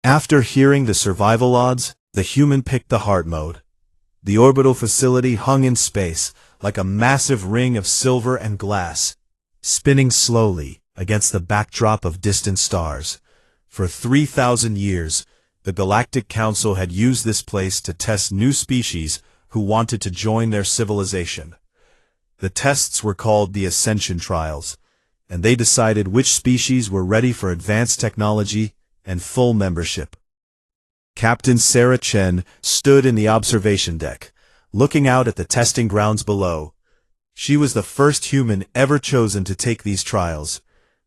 After hearing the survival odds, the human picked the hard mode. The orbital facility hung in space, like a massive ring of silver and glass, spinning slowly against the backdrop of distant stars. For 3,000 years, the Galactic Council had used this place to test new species who wanted to join their civilization. The tests were called the Ascension Trials, and they decided which species were ready for advanced technology and full membership. Captain Sarah Chen stood in the observation deck, looking out at the testing grounds below. She was the first human ever chosen to take these trials.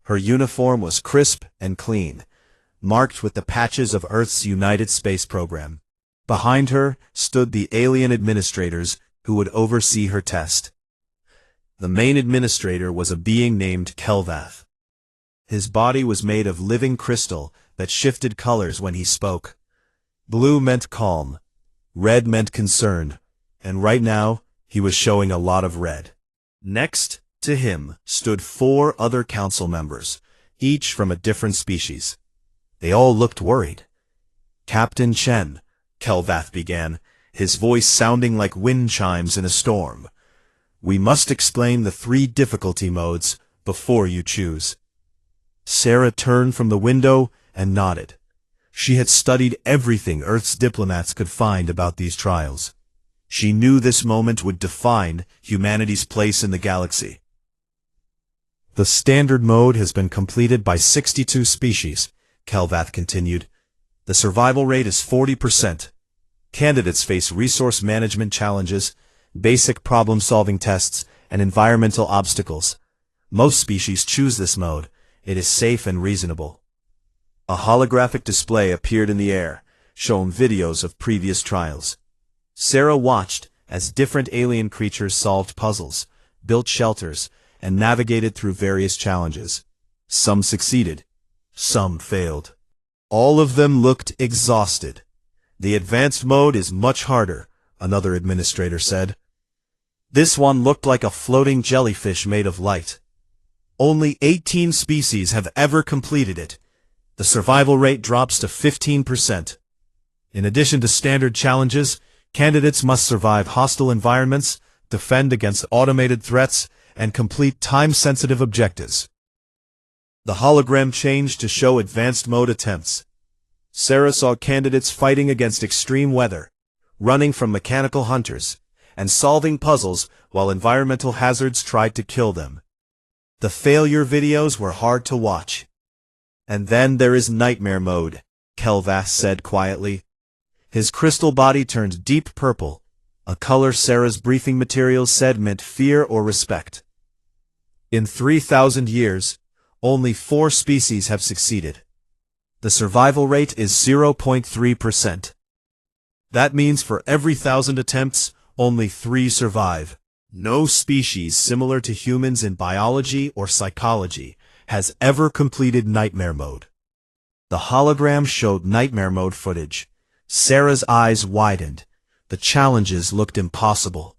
Her uniform was crisp and clean, marked with the patches of Earth's United Space Program. Behind her stood the alien administrators who would oversee her test. The main administrator was a being named Kelvath. His body was made of living crystal that shifted colors when he spoke. Blue meant calm, red meant concern, and right now he was showing a lot of red. Next to him stood 4 other council members, each from a different species. They all looked worried. "Captain Chen," Kelvath began, his voice sounding like wind chimes in a storm. "We must explain the 3 difficulty modes before you choose." Sarah turned from the window and nodded. She had studied everything Earth's diplomats could find about these trials. She knew this moment would define humanity's place in the galaxy. "The standard mode has been completed by 62 species," Kelvath continued. "The survival rate is 40%. Candidates face resource management challenges, basic problem-solving tests, and environmental obstacles. Most species choose this mode. It is safe and reasonable." A holographic display appeared in the air, showing videos of previous trials. Sarah watched as different alien creatures solved puzzles, built shelters, and navigated through various challenges. Some succeeded. Some failed. All of them looked exhausted. "The advanced mode is much harder," another administrator said. "This one looked like a floating jellyfish made of light. Only 18 species have ever completed it. The survival rate drops to 15%. In addition to standard challenges, candidates must survive hostile environments, defend against automated threats, and complete time-sensitive objectives." The hologram changed to show advanced mode attempts. Sarah saw candidates fighting against extreme weather, running from mechanical hunters, and solving puzzles while environmental hazards tried to kill them. The failure videos were hard to watch. "And then there is nightmare mode," Kelvath said quietly. His crystal body turned deep purple, a color Sarah's briefing materials said meant fear or respect. "In 3,000 years, only 4 species have succeeded. The survival rate is 0.3%. That means for every 1,000 attempts, only 3 survive. No species similar to humans in biology or psychology has ever completed nightmare mode." The hologram showed nightmare mode footage. Sarah's eyes widened. The challenges looked impossible.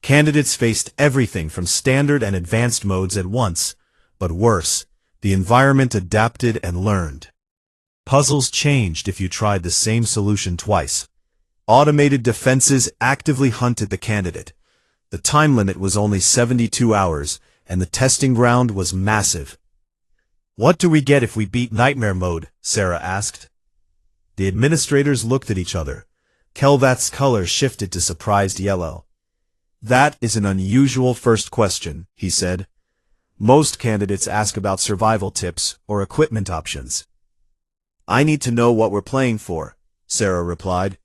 Candidates faced everything from standard and advanced modes at once, but worse, the environment adapted and learned. Puzzles changed if you tried the same solution twice. Automated defenses actively hunted the candidate. The time limit was only 72 hours, and the testing ground was massive. "What do we get if we beat nightmare mode?" Sarah asked. The administrators looked at each other. Kelvath's color shifted to surprised yellow. "That is an unusual first question," he said. "Most candidates ask about survival tips or equipment options." "I need to know what we're playing for," Sarah replied.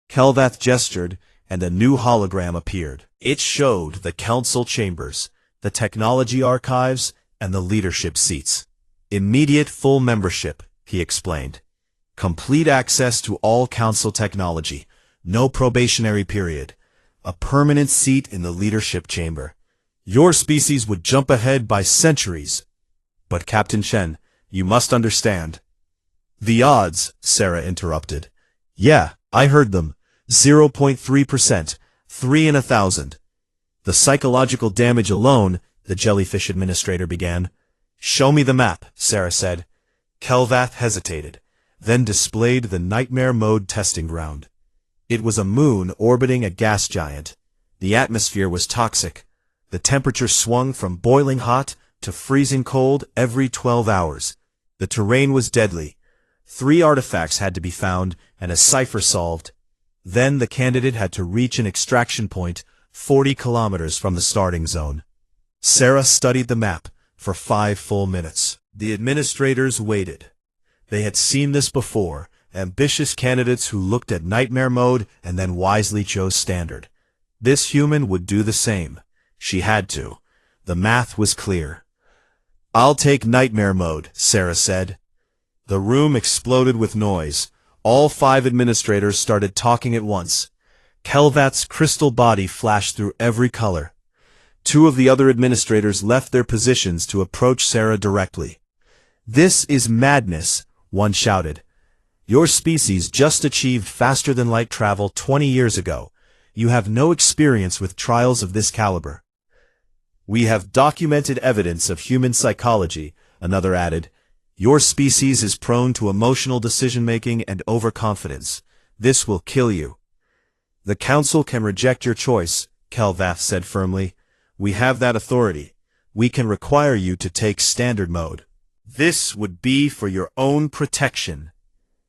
Kelvath gestured, and a new hologram appeared. It showed the council chambers, the technology archives, and the leadership seats. "Immediate full membership," he explained. "Complete access to all council technology, no probationary period, a permanent seat in the leadership chamber. Your species would jump ahead by centuries." "But Captain Chen, you must understand." "The odds," Sarah interrupted. "Yeah, I heard them. 0.3%, 3 in 1,000. The psychological damage alone," the jellyfish administrator began. "Show me the map," Sarah said. Kelvath hesitated. then displayed the Nightmare Mode testing ground. It was a moon orbiting a gas giant. The atmosphere was toxic. The temperature swung from boiling hot to freezing cold every 12 hours. The terrain was deadly. 3 artifacts had to be found and a cipher solved. Then the candidate had to reach an extraction point 40 kilometers from the starting zone. Sarah studied the map for 5 full minutes. The administrators waited. They had seen this before, ambitious candidates who looked at Nightmare Mode and then wisely chose Standard. This human would do the same. She had to. The math was clear. "I'll take Nightmare Mode," Sarah said. The room exploded with noise. All 5 administrators started talking at once. Kelvath's crystal body flashed through every color. 2 of the other administrators left their positions to approach Sarah directly. "This is madness," one shouted. "Your species just achieved faster-than-light travel 20 years ago. You have no experience with trials of this caliber." "We have documented evidence of human psychology," another added. "Your species is prone to emotional decision-making and overconfidence. This will kill you." "The Council can reject your choice," Kelvath said firmly. "We have that authority. We can require you to take Standard Mode. This would be for your own protection."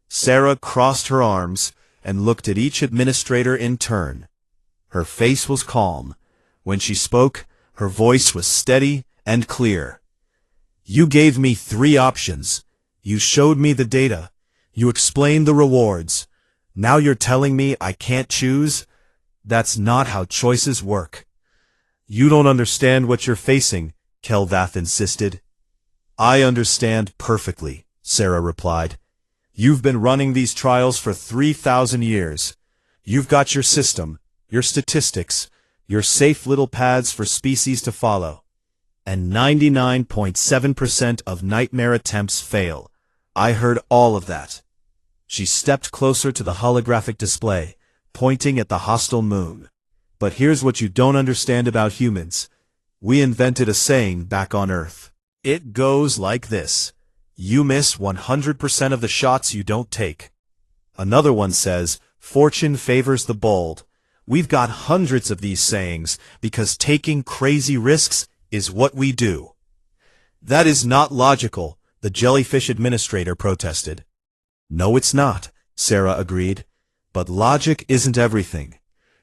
Sarah crossed her arms and looked at each administrator in turn. Her face was calm. When she spoke, her voice was steady and clear. "You gave me 3 options. You showed me the data. You explained the rewards. Now you're telling me I can't choose? That's not how choices work." "You don't understand what you're facing," Kelvath insisted. "I understand perfectly," Sarah replied. "You've been running these trials for 3,000 years. You've got your system, your statistics, your safe little paths for species to follow. And 99.7% of nightmare attempts fail. I heard all of that." She stepped closer to the holographic display, pointing at the hostile moon. "But here's what you don't understand about humans. We invented a saying back on Earth. It goes like this: you miss 100% of the shots you don't take. Another one says, fortune favors the bold. We've got hundreds of these sayings because taking crazy risks is what we do." "That is not logical," the jellyfish administrator protested. "No, it's not," Sarah agreed. "But logic isn't everything.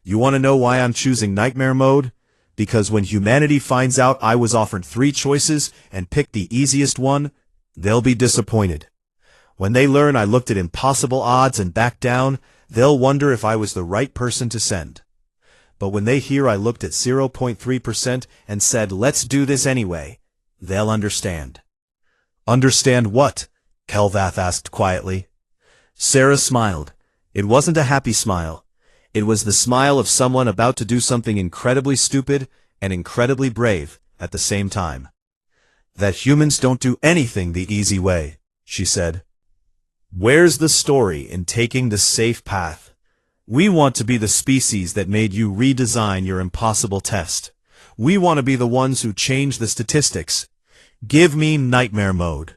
You want to know why I'm choosing Nightmare Mode? Because when humanity finds out I was offered 3 choices and picked the easiest one, they'll be disappointed. When they learn I looked at impossible odds and backed down, they'll wonder if I was the right person to send. But when they hear I looked at 0.3% and said, let's do this anyway, they'll understand." "Understand what?" Kelvath asked quietly. Sarah smiled. It wasn't a happy smile. It was the smile of someone about to do something incredibly stupid and incredibly brave at the same time. "That humans don't do anything the easy way," she said. "Where's the story in taking the safe path? We want to be the species that made you redesign your impossible test. We want to be the ones who change the statistics. Give me Nightmare Mode."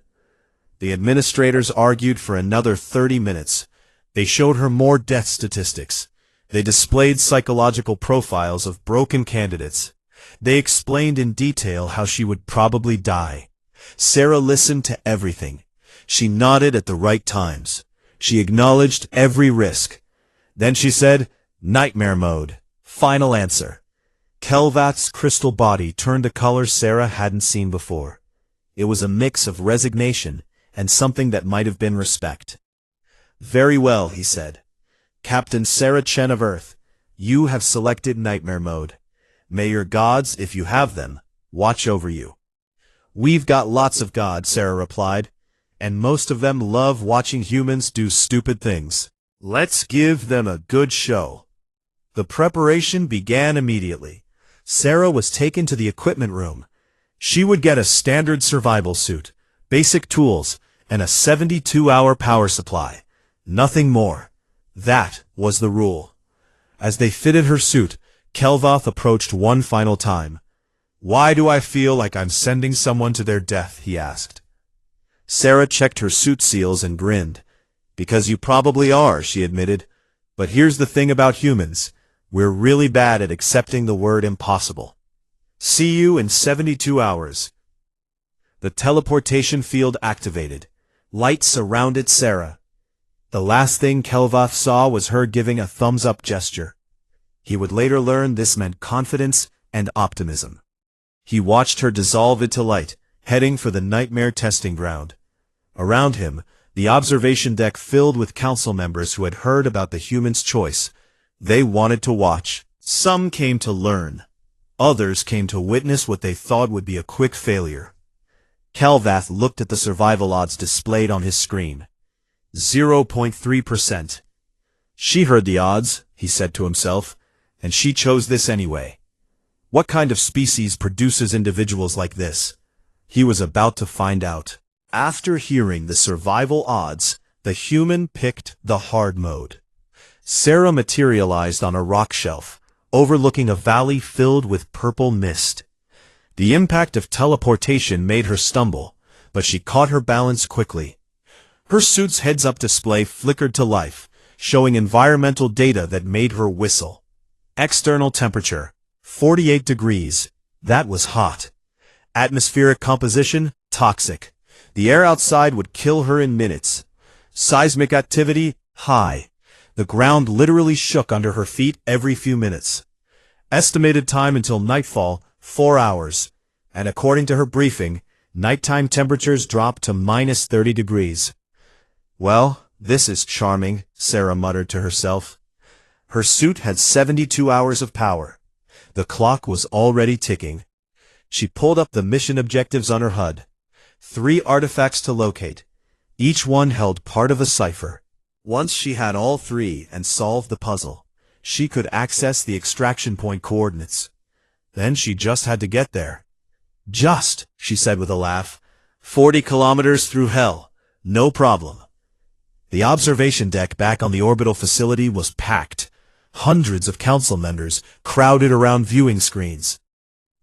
The administrators argued for another 30 minutes. They showed her more death statistics. They displayed psychological profiles of broken candidates. They explained in detail how she would probably die. Sarah listened to everything. She nodded at the right times. She acknowledged every risk. Then she said, "Nightmare Mode. Final answer." Kelvath's crystal body turned a color Sarah hadn't seen before. It was a mix of resignation and something that might have been respect. "Very well," he said. "Captain Sarah Chen of Earth, you have selected Nightmare Mode. May your gods, if you have them, watch over you." "We've got lots of gods," Sarah replied, "and most of them love watching humans do stupid things. Let's give them a good show." The preparation began immediately. Sarah was taken to the equipment room. She would get a standard survival suit, basic tools, and a 72-hour power supply. Nothing more. That was the rule. As they fitted her suit, Kelvath approached one final time. "Why do I feel like I'm sending someone to their death?" he asked. Sarah checked her suit seals and grinned. Because you probably are, she admitted. But here's the thing about humans. We're really bad at accepting the word impossible. See you in 72 hours. The teleportation field activated. Light surrounded Sarah. The last thing Kelvath saw was her giving a thumbs-up gesture. He would later learn this meant confidence and optimism. He watched her dissolve into light, heading for the nightmare testing ground. Around him, the observation deck filled with council members who had heard about the human's choice. They wanted to watch. Some came to learn. Others came to witness what they thought would be a quick failure. Kelvath looked at the survival odds displayed on his screen. 0.3%. She heard the odds, he said to himself, and she chose this anyway. What kind of species produces individuals like this? He was about to find out. After hearing the survival odds, the human picked the hard mode. Sarah materialized on a rock shelf, overlooking a valley filled with purple mist. The impact of teleportation made her stumble, but she caught her balance quickly. Her suit's heads-up display flickered to life, showing environmental data that made her whistle. External temperature, 48 degrees. That was hot. Atmospheric composition, toxic. The air outside would kill her in minutes. Seismic activity, high. The ground literally shook under her feet every few minutes. Estimated time until nightfall, 4 hours. And according to her briefing, nighttime temperatures dropped to minus 30 degrees. Well, this is charming, Sarah muttered to herself. Her suit had 72 hours of power. The clock was already ticking. She pulled up the mission objectives on her HUD. 3 artifacts to locate. Each one held part of a cipher. Once she had all 3 and solved the puzzle, she could access the extraction point coordinates. Then she just had to get there. Just, she said with a laugh. 40 kilometers through hell. No problem. The observation deck back on the orbital facility was packed. Hundreds of council members crowded around viewing screens.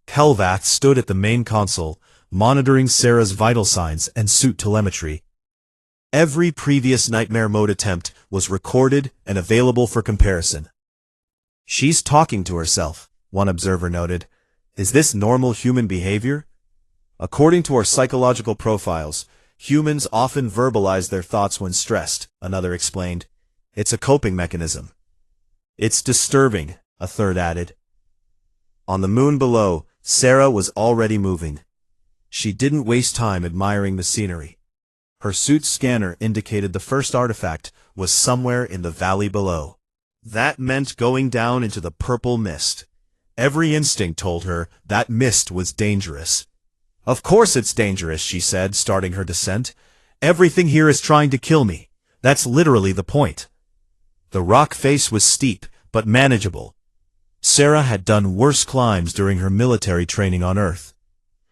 Kelvath stood at the main console, monitoring Sarah's vital signs and suit telemetry. Every previous nightmare mode attempt was recorded and available for comparison. She's talking to herself, one observer noted. Is this normal human behavior? According to our psychological profiles, humans often verbalize their thoughts when stressed, another explained. It's a coping mechanism. It's disturbing, a third added. On the moon below, Sarah was already moving. She didn't waste time admiring the scenery. Her suit's scanner indicated the first artifact was somewhere in the valley below. That meant going down into the purple mist. Every instinct told her that mist was dangerous. Of course it's dangerous, she said, starting her descent. Everything here is trying to kill me. That's literally the point. The rock face was steep, but manageable. Sarah had done worse climbs during her military training on Earth.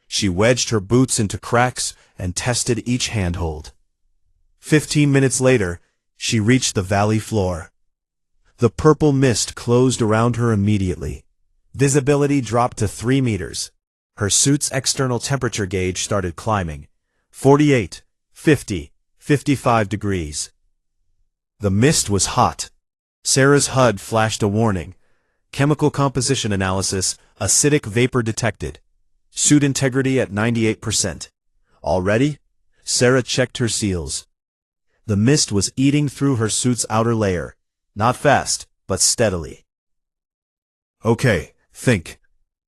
She wedged her boots into cracks and tested each handhold. 15 minutes later, she reached the valley floor. The purple mist closed around her immediately. Visibility dropped to 3 meters. Her suit's external temperature gauge started climbing. 48, 50, 55 degrees. The mist was hot. Sarah's HUD flashed a warning. Chemical composition analysis, acidic vapor detected. Suit integrity at 98%. All ready? Sarah checked her seals. The mist was eating through her suit's outer layer. Not fast, but steadily. Okay, think.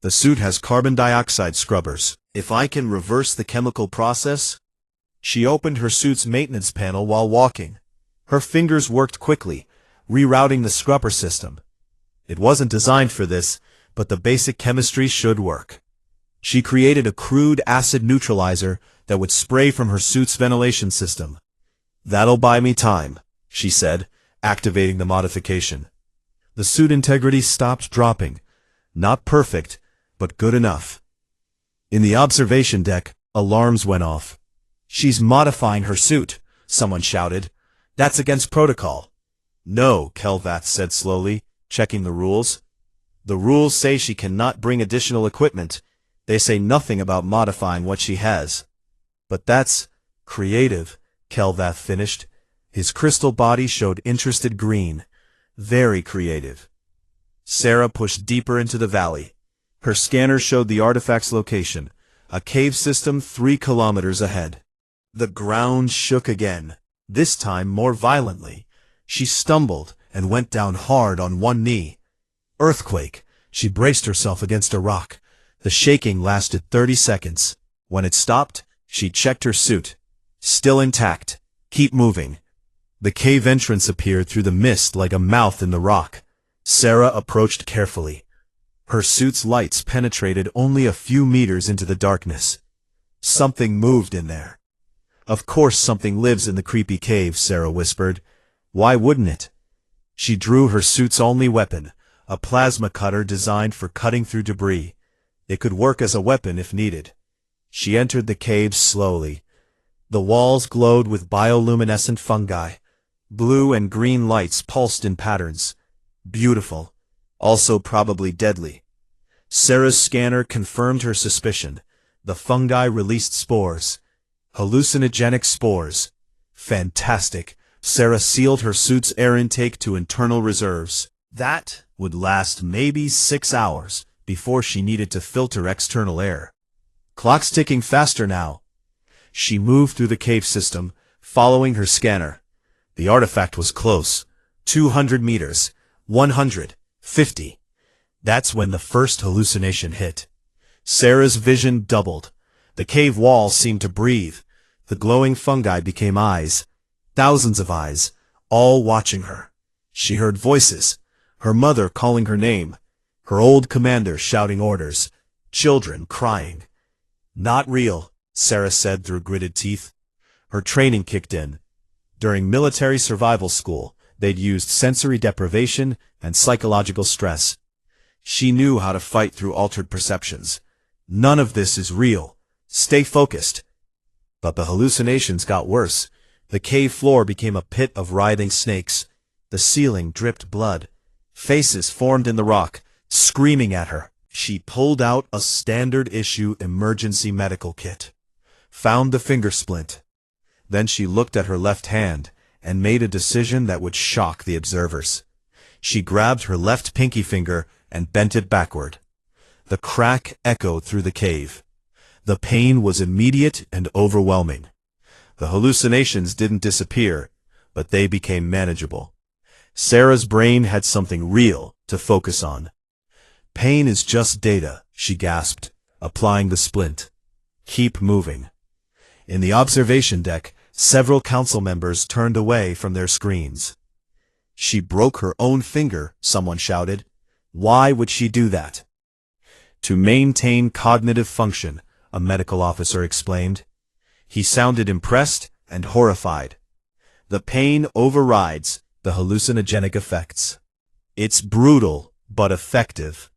The suit has carbon dioxide scrubbers. If I can reverse the chemical process? She opened her suit's maintenance panel while walking. Her fingers worked quickly, rerouting the scrubber system. It wasn't designed for this, but the basic chemistry should work. She created a crude acid neutralizer that would spray from her suit's ventilation system. That'll buy me time, she said, activating the modification. The suit integrity stopped dropping. Not perfect, but good enough. In the observation deck, alarms went off. She's modifying her suit, someone shouted. That's against protocol. No, Kelvath said slowly, checking the rules. The rules say she cannot bring additional equipment. They say nothing about modifying what she has. But that's creative, Kelvath finished. His crystal body showed interested green. Very creative. Sarah pushed deeper into the valley. Her scanner showed the artifact's location, a cave system 3 kilometers ahead. The ground shook again, this time more violently. She stumbled and went down hard on one knee. Earthquake. She braced herself against a rock. The shaking lasted 30 seconds. When it stopped, she checked her suit. Still intact. Keep moving. The cave entrance appeared through the mist like a mouth in the rock. Sarah approached carefully. Her suit's lights penetrated only a few meters into the darkness. Something moved in there. Of course something lives in the creepy cave, Sarah whispered. Why wouldn't it? She drew her suit's only weapon, a plasma cutter designed for cutting through debris. It could work as a weapon if needed. She entered the cave slowly. The walls glowed with bioluminescent fungi. Blue and green lights pulsed in patterns. Beautiful. Also probably deadly. Sarah's scanner confirmed her suspicion. The fungi released spores. Hallucinogenic spores. Fantastic. Sarah sealed her suit's air intake to internal reserves. That would last maybe 6 hours before she needed to filter external air. Clock's ticking faster now. She moved through the cave system, following her scanner. The artifact was close. 200 meters. 150. That's when the first hallucination hit. Sarah's vision doubled. The cave wall seemed to breathe. The glowing fungi became eyes. Thousands of eyes, all watching her. She heard voices. Her mother calling her name. Her old commander shouting orders. Children crying. Not real, Sarah said through gritted teeth. Her training kicked in. During military survival school, they'd used sensory deprivation and psychological stress. She knew how to fight through altered perceptions. None of this is real. Stay focused. But the hallucinations got worse. The cave floor became a pit of writhing snakes. The ceiling dripped blood. Faces formed in the rock, screaming at her. She pulled out a standard-issue emergency medical kit. Found the finger splint. Then she looked at her left hand and made a decision that would shock the observers. She grabbed her left pinky finger and bent it backward. The crack echoed through the cave. The pain was immediate and overwhelming. The hallucinations didn't disappear, but they became manageable. Sarah's brain had something real to focus on. Pain is just data, she gasped, applying the splint. Keep moving. In the observation deck, several council members turned away from their screens. She broke her own finger, someone shouted. Why would she do that? To maintain cognitive function, a medical officer explained. He sounded impressed and horrified. The pain overrides the hallucinogenic effects. It's brutal, but effective.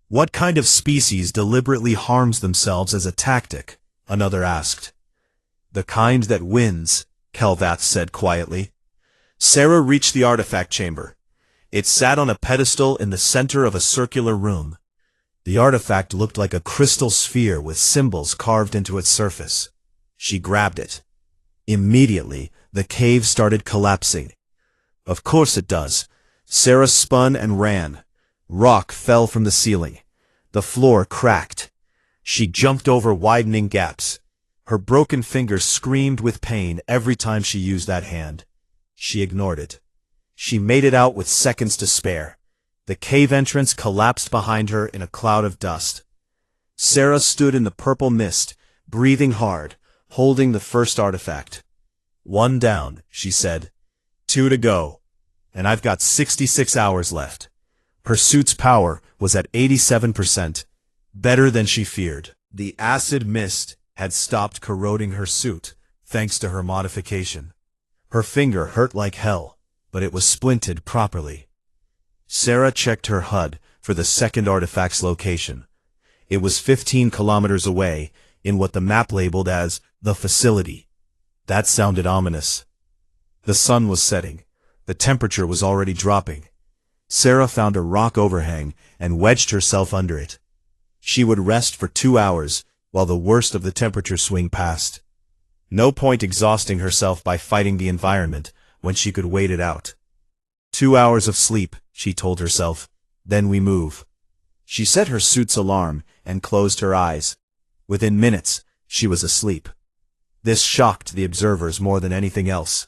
What kind of species deliberately harms themselves as a tactic? Another asked. The kind that wins, Kelvath said quietly. Sarah reached the artifact chamber. It sat on a pedestal in the center of a circular room. The artifact looked like a crystal sphere with symbols carved into its surface. She grabbed it. Immediately, the cave started collapsing. Of course it does. Sarah spun and ran. Rock fell from the ceiling. The floor cracked. She jumped over widening gaps. Her broken finger screamed with pain every time she used that hand. She ignored it. She made it out with seconds to spare. The cave entrance collapsed behind her in a cloud of dust. Sarah stood in the purple mist, breathing hard, holding the first artifact. 1 down, she said. 2 to go. And I've got 66 hours left. Her suit's power was at 87%, better than she feared. The acid mist had stopped corroding her suit, thanks to her modification. Her finger hurt like hell, but it was splinted properly. Sarah checked her HUD for the second artifact's location. It was 15 kilometers away, in what the map labeled as the facility. That sounded ominous. The sun was setting. The temperature was already dropping. Sarah found a rock overhang and wedged herself under it. She would rest for 2 hours while the worst of the temperature swing passed. No point exhausting herself by fighting the environment when she could wait it out. 2 hours of sleep, she told herself. Then we move. She set her suit's alarm and closed her eyes. Within minutes, she was asleep. This shocked the observers more than anything else.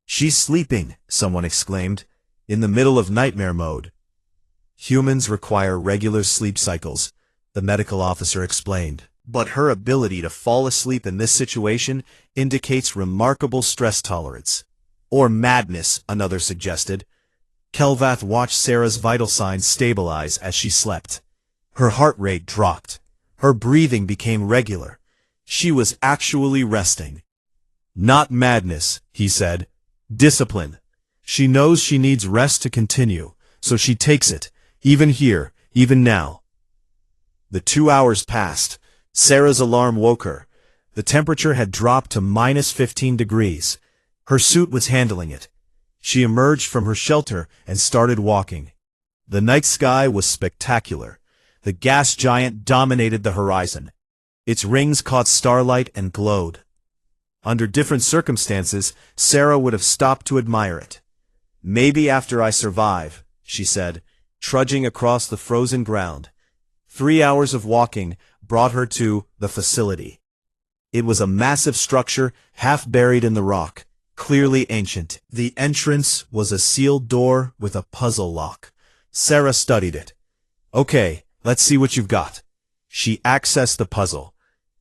"She's sleeping," someone exclaimed, "in the middle of nightmare mode." "Humans require regular sleep cycles," the medical officer explained. "But her ability to fall asleep in this situation indicates remarkable stress tolerance." "Or madness," another suggested. Kelvath watched Sarah's vital signs stabilize as she slept. Her heart rate dropped. Her breathing became regular. She was actually resting. "Not madness," he said. "Discipline. She knows she needs rest to continue, so she takes it, even here, even now." The 2 hours passed. Sarah's alarm woke her. The temperature had dropped to -15 degrees. Her suit was handling it. She emerged from her shelter and started walking. The night sky was spectacular. The gas giant dominated the horizon. Its rings caught starlight and glowed. Under different circumstances, Sarah would have stopped to admire it. "Maybe after I survive," she said, trudging across the frozen ground. 3 hours of walking brought her to the facility. It was a massive structure half buried in the rock, clearly ancient. The entrance was a sealed door with a puzzle lock. Sarah studied it. "Okay, let's see what you've got." She accessed the puzzle.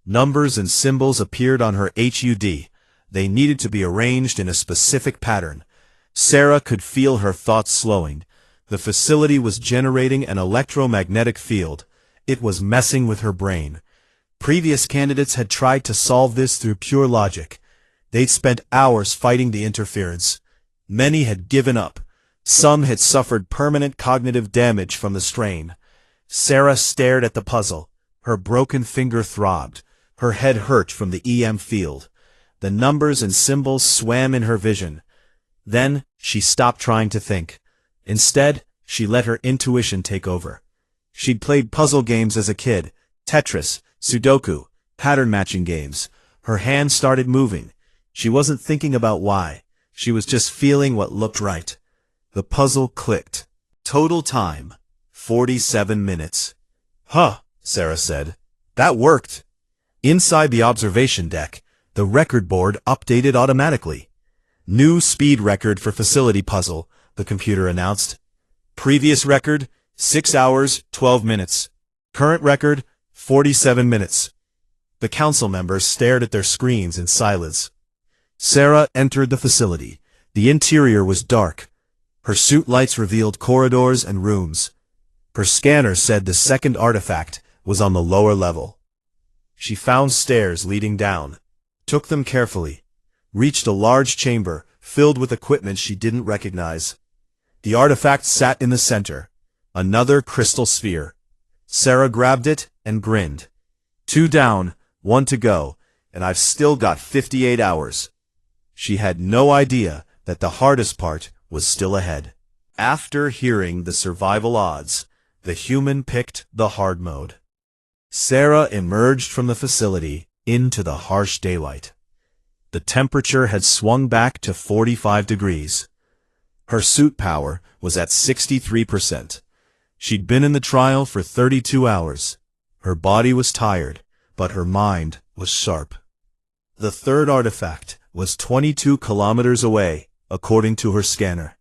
Numbers and symbols appeared on her HUD. They needed to be arranged in a specific pattern. Sarah could feel her thoughts slowing. The facility was generating an electromagnetic field. It was messing with her brain. Previous candidates had tried to solve this through pure logic. They'd spent hours fighting the interference. Many had given up. Some had suffered permanent cognitive damage from the strain. Sarah stared at the puzzle. Her broken finger throbbed. Her head hurt from the EM field. The numbers and symbols swam in her vision. Then she stopped trying to think. Instead, she let her intuition take over. She'd played puzzle games as a kid, Tetris, Sudoku, pattern-matching games. Her hands started moving. She wasn't thinking about why. She was just feeling what looked right. The puzzle clicked. Total time, 47 minutes. "Huh," Sarah said. "That worked." Inside the observation deck, the record board updated automatically. "New speed record for facility puzzle," the computer announced. "Previous record, 6 hours, 12 minutes. Current record, 47 minutes. The council members stared at their screens in silence. Sarah entered the facility. The interior was dark. Her suit lights revealed corridors and rooms. Her scanner said the second artifact was on the lower level. She found stairs leading down, took them carefully, reached a large chamber filled with equipment she didn't recognize. The artifact sat in the center, another crystal sphere. Sarah grabbed it and grinned. 2 down, 1 to go, and I've still got 58 hours. She had no idea that the hardest part was still ahead. After hearing the survival odds, the human picked the hard mode. Sarah emerged from the facility into the harsh daylight. The temperature had swung back to 45 degrees. Her suit power was at 63%. She'd been in the trial for 32 hours. Her body was tired, but her mind was sharp. The third artifact was 22 kilometers away, according to her scanner.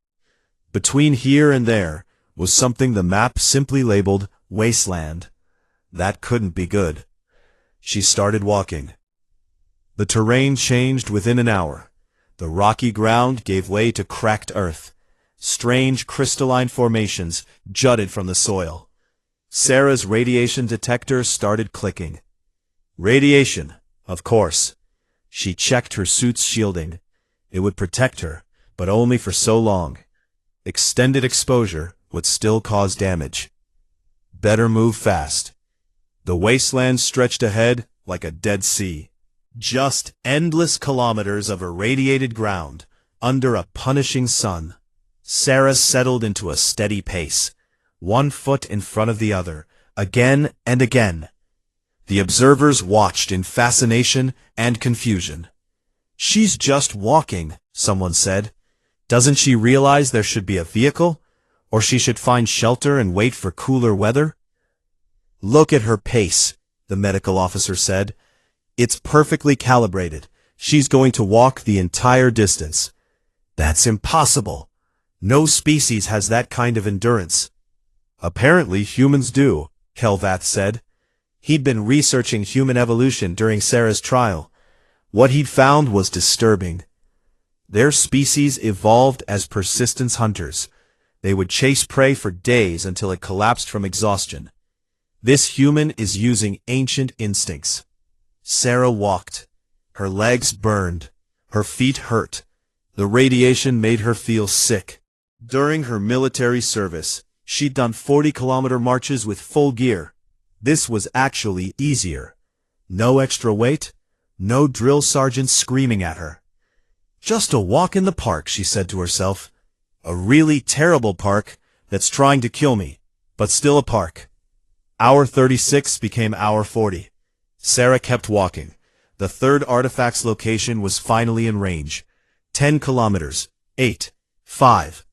Between here and there was something the map simply labeled Wasteland. That couldn't be good. She started walking. The terrain changed within an hour. The rocky ground gave way to cracked earth. Strange crystalline formations jutted from the soil. Sarah's radiation detector started clicking. Radiation, of course. She checked her suit's shielding. It would protect her, but only for so long. Extended exposure would still cause damage. Better move fast. The wasteland stretched ahead like a dead sea. Just endless kilometers of irradiated ground under a punishing sun. Sarah settled into a steady pace, 1 foot in front of the other, again and again. The observers watched in fascination and confusion. She's just walking, someone said. Doesn't she realize there should be a vehicle? Or she should find shelter and wait for cooler weather? Look at her pace, the medical officer said. It's perfectly calibrated. She's going to walk the entire distance. That's impossible. No species has that kind of endurance. Apparently humans do, Kelvath said. He'd been researching human evolution during Sarah's trial. What he'd found was disturbing. Their species evolved as persistence hunters. They would chase prey for days until it collapsed from exhaustion. This human is using ancient instincts. Sarah walked. Her legs burned. Her feet hurt. The radiation made her feel sick. During her military service, she'd done 40-kilometer marches with full gear. This was actually easier. No extra weight, no drill sergeants screaming at her. Just a walk in the park, she said to herself. A really terrible park that's trying to kill me, but still a park. Hour 36 became hour 40. Sarah kept walking. The third artifact's location was finally in range. 10 kilometers. 8. 5.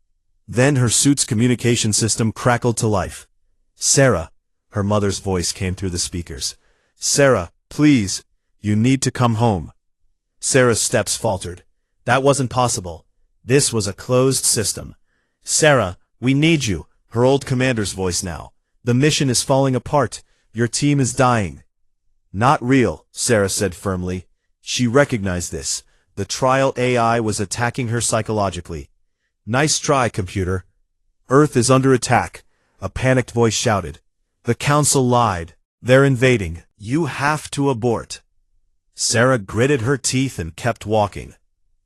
Then her suit's communication system crackled to life. Sarah, her mother's voice came through the speakers. Sarah, please, you need to come home. Sarah's steps faltered. That wasn't possible. This was a closed system. Sarah, we need you, her old commander's voice now. The mission is falling apart. Your team is dying. Not real, Sarah said firmly. She recognized this. The trial AI was attacking her psychologically. Nice try, computer. Earth is under attack, a panicked voice shouted. The council lied. They're invading. You have to abort. Sarah gritted her teeth and kept walking.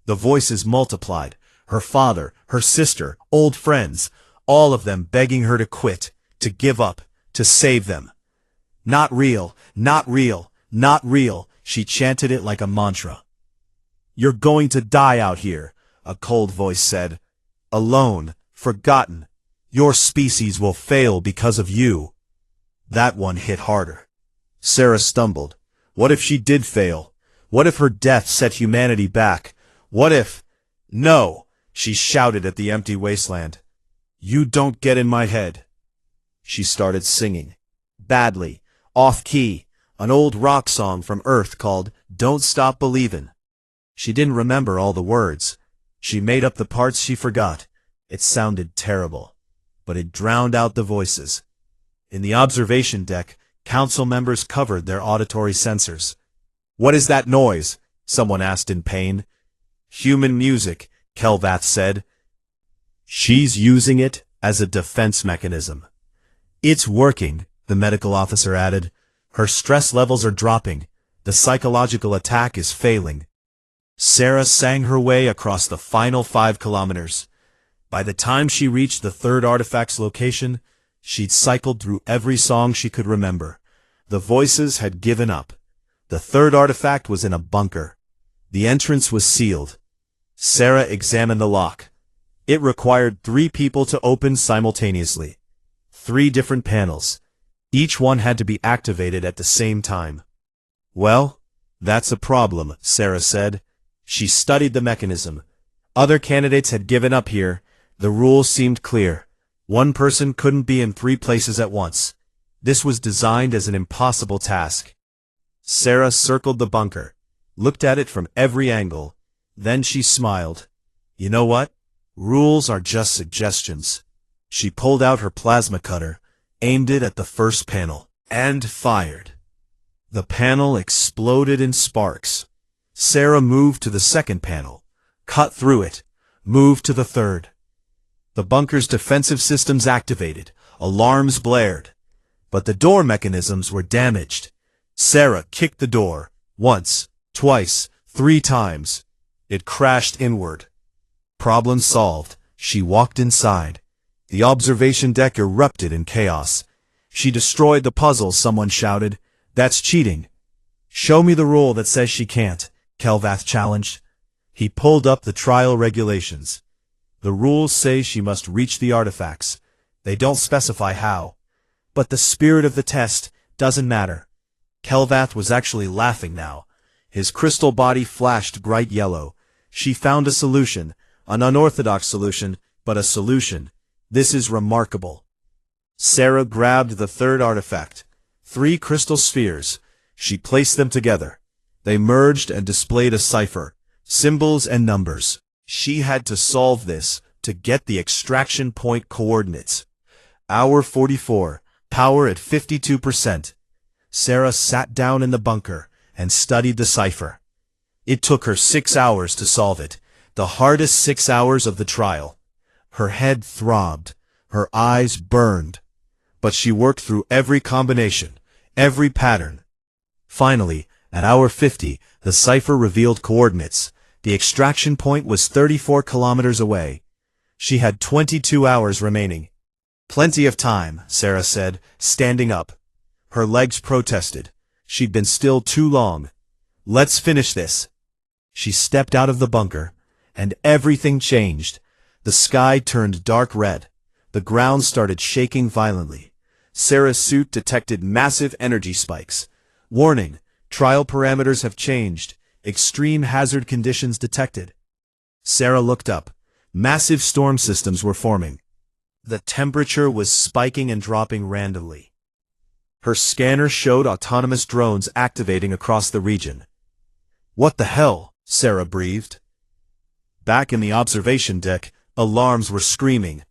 The voices multiplied. Her father, her sister, old friends, all of them begging her to quit, to give up, to save them. Not real, not real, not real, she chanted it like a mantra. You're going to die out here, a cold voice said. Alone, forgotten. Your species will fail because of you. That one hit harder. Sarah stumbled. What if she did fail? What if her death set humanity back? What if— No, she shouted at the empty wasteland. You don't get in my head. She started singing. Badly, off-key, an old rock song from Earth called Don't Stop Believin'. She didn't remember all the words. She made up the parts she forgot. It sounded terrible, but it drowned out the voices. In the observation deck, council members covered their auditory sensors. What is that noise? Someone asked in pain. Human music, Kelvath said. She's using it as a defense mechanism. It's working, the medical officer added. Her stress levels are dropping. The psychological attack is failing. Sarah sang her way across the final 5 kilometers. By the time she reached the third artifact's location, she'd cycled through every song she could remember. The voices had given up. The third artifact was in a bunker. The entrance was sealed. Sarah examined the lock. It required 3 people to open simultaneously. 3 different panels. Each one had to be activated at the same time. Well, that's a problem, Sarah said. She studied the mechanism. Other candidates had given up here. The rules seemed clear. One person couldn't be in 3 places at once. This was designed as an impossible task. Sarah circled the bunker, looked at it from every angle. Then she smiled. You know what? Rules are just suggestions. She pulled out her plasma cutter, aimed it at the first panel, and fired. The panel exploded in sparks. Sarah moved to the second panel, cut through it, moved to the third. The bunker's defensive systems activated. Alarms blared. But the door mechanisms were damaged. Sarah kicked the door, once, twice, 3 times. It crashed inward. Problem solved. She walked inside. The observation deck erupted in chaos. She destroyed the puzzle, someone shouted. That's cheating. Show me the rule that says she can't, Kelvath challenged. He pulled up the trial regulations. The rules say she must reach the artifacts. They don't specify how. But the spirit of the test doesn't matter. Kelvath was actually laughing now. His crystal body flashed bright yellow. She found a solution, an unorthodox solution, but a solution. This is remarkable. Sarah grabbed the third artifact. 3 crystal spheres. She placed them together. They merged and displayed a cipher, symbols and numbers. She had to solve this to get the extraction point coordinates. Hour 44, power at 52%. Sarah sat down in the bunker and studied the cipher. It took her 6 hours to solve it, the hardest 6 hours of the trial. Her head throbbed, her eyes burned, but she worked through every combination, every pattern. Finally, at hour 50, the cipher revealed coordinates. The extraction point was 34 kilometers away. She had 22 hours remaining. Plenty of time, Sarah said, standing up. Her legs protested. She'd been still too long. Let's finish this. She stepped out of the bunker, and everything changed. The sky turned dark red. The ground started shaking violently. Sarah's suit detected massive energy spikes. Warning, trial parameters have changed. Extreme hazard conditions detected. Sarah looked up. Massive storm systems were forming. The temperature was spiking and dropping randomly. Her scanner showed autonomous drones activating across the region. What the hell? Sarah breathed. Back in the observation deck, alarms were screaming.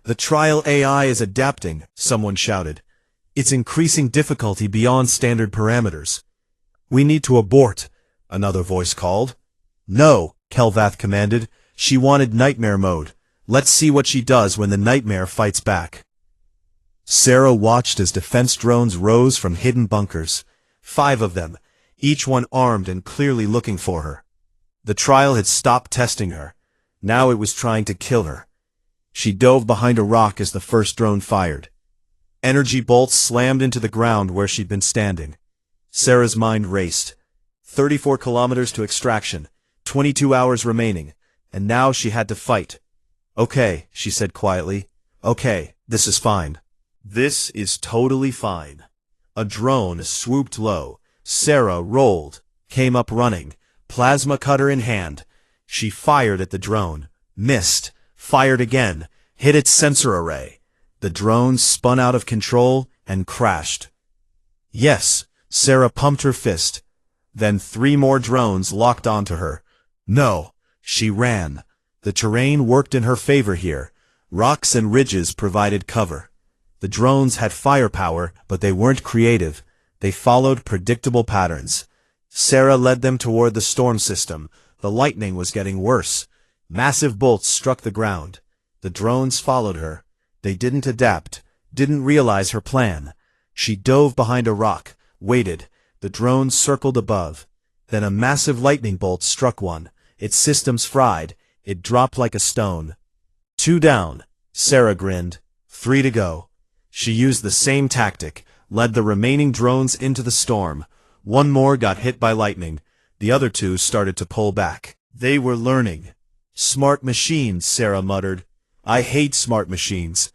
The trial AI is adapting, someone shouted. It's increasing difficulty beyond standard parameters. We need to abort, another voice called. No, Kelvath commanded. She wanted nightmare mode. Let's see what she does when the nightmare fights back. Sarah watched as defense drones rose from hidden bunkers. 5 of them, each one armed and clearly looking for her. The trial had stopped testing her. Now it was trying to kill her. She dove behind a rock as the first drone fired. Energy bolts slammed into the ground where she'd been standing. Sarah's mind raced. 34 kilometers to extraction, 22 hours remaining, and now she had to fight. Okay, she said quietly. Okay, this is fine. This is totally fine. A drone swooped low. Sarah rolled, came up running, plasma cutter in hand. She fired at the drone, missed, fired again, hit its sensor array. The drone spun out of control and crashed. Yes, Sarah pumped her fist. Then 3 more drones locked onto her. No, she ran. The terrain worked in her favor here. Rocks and ridges provided cover. The drones had firepower, but they weren't creative. They followed predictable patterns. Sarah led them toward the storm system. The lightning was getting worse. Massive bolts struck the ground. The drones followed her. They didn't adapt, didn't realize her plan. She dove behind a rock, waited. The drones circled above. Then a massive lightning bolt struck one. Its systems fried. It dropped like a stone. 2 down. Sarah grinned. 3 to go. She used the same tactic, led the remaining drones into the storm. 1 more got hit by lightning. The other 2 started to pull back. They were learning. Smart machines, Sarah muttered. I hate smart machines.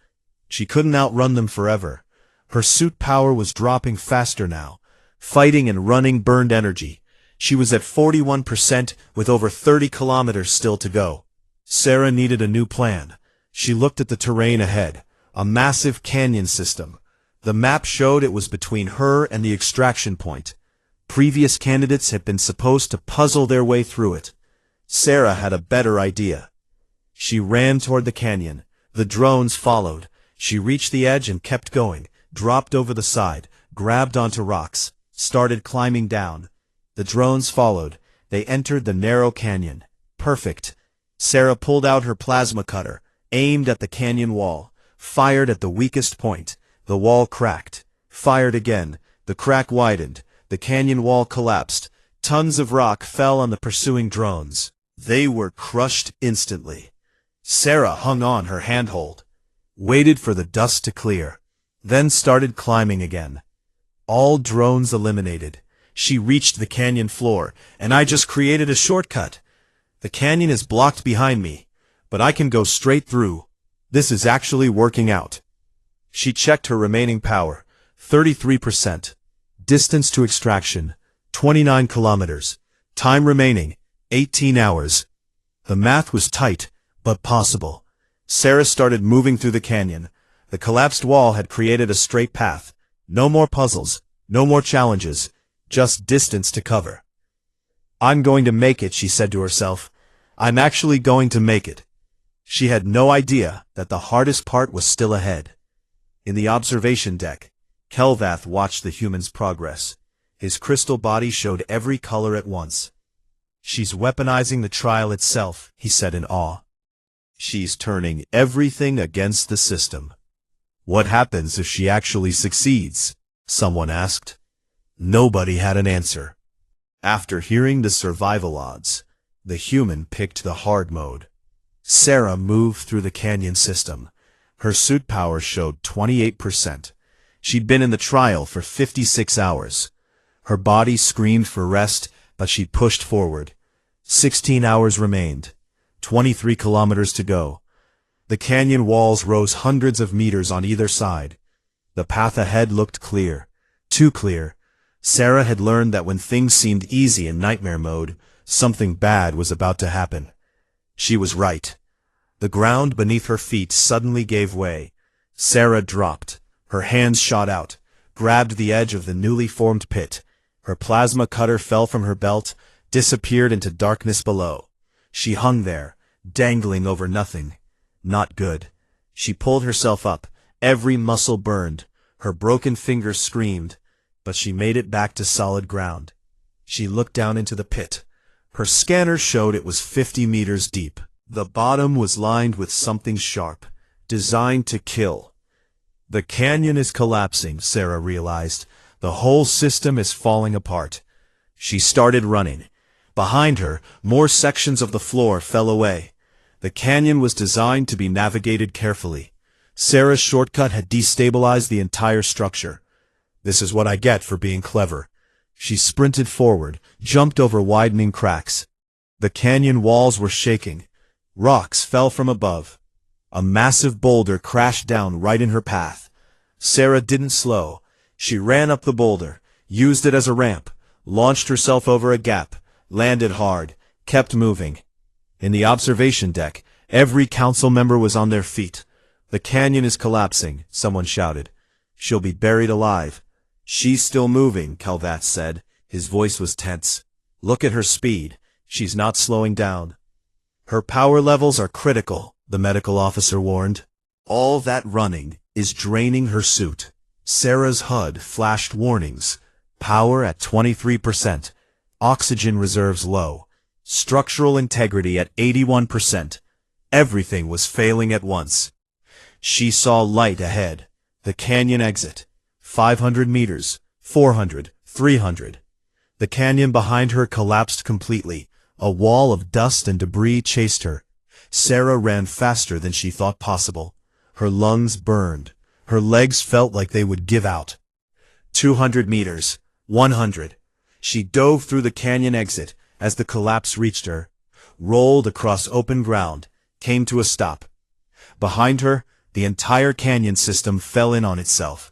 She couldn't outrun them forever. Her suit power was dropping faster now. Fighting and running burned energy. She was at 41% with over 30 kilometers still to go. Sarah needed a new plan. She looked at the terrain ahead. A massive canyon system. The map showed it was between her and the extraction point. Previous candidates had been supposed to puzzle their way through it. Sarah had a better idea. She ran toward the canyon. The drones followed. She reached the edge and kept going, dropped over the side, grabbed onto rocks, started climbing down. The drones followed. They entered the narrow canyon. Perfect. Sarah pulled out her plasma cutter, aimed at the canyon wall, fired at the weakest point. The wall cracked. Fired again. The crack widened. The canyon wall collapsed. Tons of rock fell on the pursuing drones. They were crushed instantly. Sarah hung on her handhold, waited for the dust to clear, then started climbing again. All drones eliminated. She reached the canyon floor, and I just created a shortcut. The canyon is blocked behind me, but I can go straight through. This is actually working out. She checked her remaining power, 33%. Distance to extraction, 29 kilometers. Time remaining, 18 hours. The math was tight, but possible. Sarah started moving through the canyon. The collapsed wall had created a straight path. No more puzzles, no more challenges, just distance to cover. I'm going to make it, she said to herself. I'm actually going to make it. She had no idea that the hardest part was still ahead. In the observation deck, Kelvath watched the human's progress. His crystal body showed every color at once. She's weaponizing the trial itself, he said in awe. She's turning everything against the system. What happens if she actually succeeds? Someone asked. Nobody had an answer. After hearing the survival odds, the human picked the hard mode. Sarah moved through the canyon system. Her suit power showed 28%. She'd been in the trial for 56 hours. Her body screamed for rest, but she pushed forward. 16 hours remained. 23 kilometers to go. The canyon walls rose hundreds of meters on either side. The path ahead looked clear. Too clear. Sarah had learned that when things seemed easy in nightmare mode, something bad was about to happen. She was right. The ground beneath her feet suddenly gave way. Sarah dropped. Her hands shot out, grabbed the edge of the newly formed pit. Her plasma cutter fell from her belt, disappeared into darkness below. She hung there, dangling over nothing. Not good. She pulled herself up. Every muscle burned. Her broken fingers screamed. But she made it back to solid ground. She looked down into the pit. Her scanner showed it was 50 meters deep. The bottom was lined with something sharp, designed to kill. The canyon is collapsing, Sarah realized. The whole system is falling apart. She started running. Behind her, more sections of the floor fell away. The canyon was designed to be navigated carefully. Sarah's shortcut had destabilized the entire structure. This is what I get for being clever. She sprinted forward, jumped over widening cracks. The canyon walls were shaking. Rocks fell from above. A massive boulder crashed down right in her path. Sarah didn't slow. She ran up the boulder, used it as a ramp, launched herself over a gap, landed hard, kept moving. In the observation deck, every council member was on their feet. The canyon is collapsing, someone shouted. She'll be buried alive. She's still moving, Kelvath said. His voice was tense. Look at her speed. She's not slowing down. Her power levels are critical, the medical officer warned. All that running is draining her suit. Sarah's HUD flashed warnings. Power at 23%. Oxygen reserves low. Structural integrity at 81%. Everything was failing at once. She saw light ahead. The canyon exit. 500 meters. 400. 300. The canyon behind her collapsed completely. A wall of dust and debris chased her. Sarah ran faster than she thought possible. Her lungs burned. Her legs felt like they would give out. 200 meters. 100. She dove through the canyon exit as the collapse reached her, rolled across open ground, came to a stop. Behind her, the entire canyon system fell in on itself.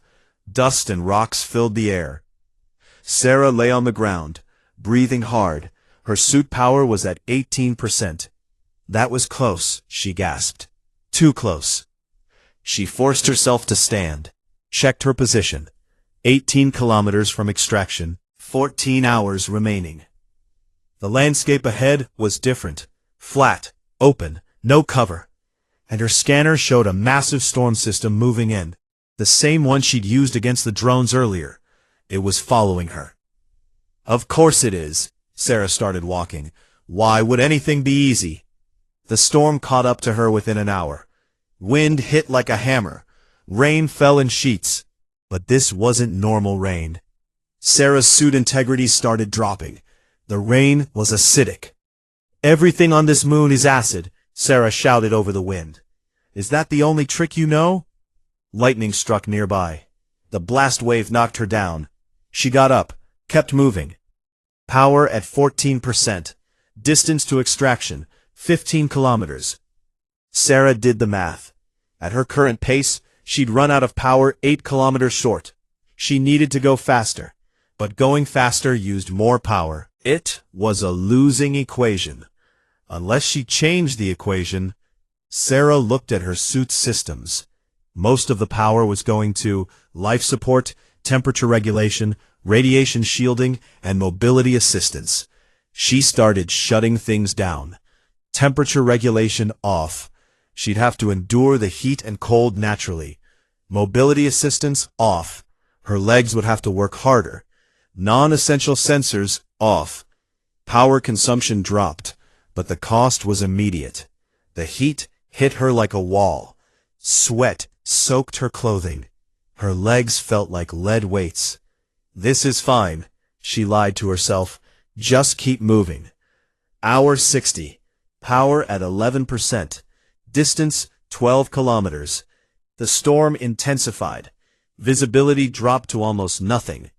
Dust and rocks filled the air. Sarah lay on the ground, breathing hard. Her suit power was at 18%. That was close, she gasped. Too close. She forced herself to stand, checked her position. 18 kilometers from extraction, 14 hours remaining. The landscape ahead was different. Flat, open, no cover. And her scanner showed a massive storm system moving in. The same one she'd used against the drones earlier. It was following her. Of course it is. Sarah started walking. Why would anything be easy? The storm caught up to her within an hour. Wind hit like a hammer. Rain fell in sheets. But this wasn't normal rain. Sarah's suit integrity started dropping. The rain was acidic. Everything on this moon is acid, Sarah shouted over the wind. Is that the only trick you know? Lightning struck nearby. The blast wave knocked her down. She got up, kept moving. Power at 14%. Distance to extraction, 15 kilometers. Sarah did the math. At her current pace, she'd run out of power 8 kilometers short. She needed to go faster. But going faster used more power. It was a losing equation. Unless she changed the equation, Sarah looked at her suit's systems. Most of the power was going to life support, temperature regulation, radiation shielding, and mobility assistance. She started shutting things down. Temperature regulation off. She'd have to endure the heat and cold naturally. Mobility assistance off. Her legs would have to work harder. Non-essential sensors off. Power consumption dropped, but the cost was immediate. The heat hit her like a wall. Sweat soaked her clothing. Her legs felt like lead weights. This is fine, she lied to herself. Just keep moving. Hour 60. Power at 11%. Distance 12 kilometers. The storm intensified. Visibility dropped to almost nothing.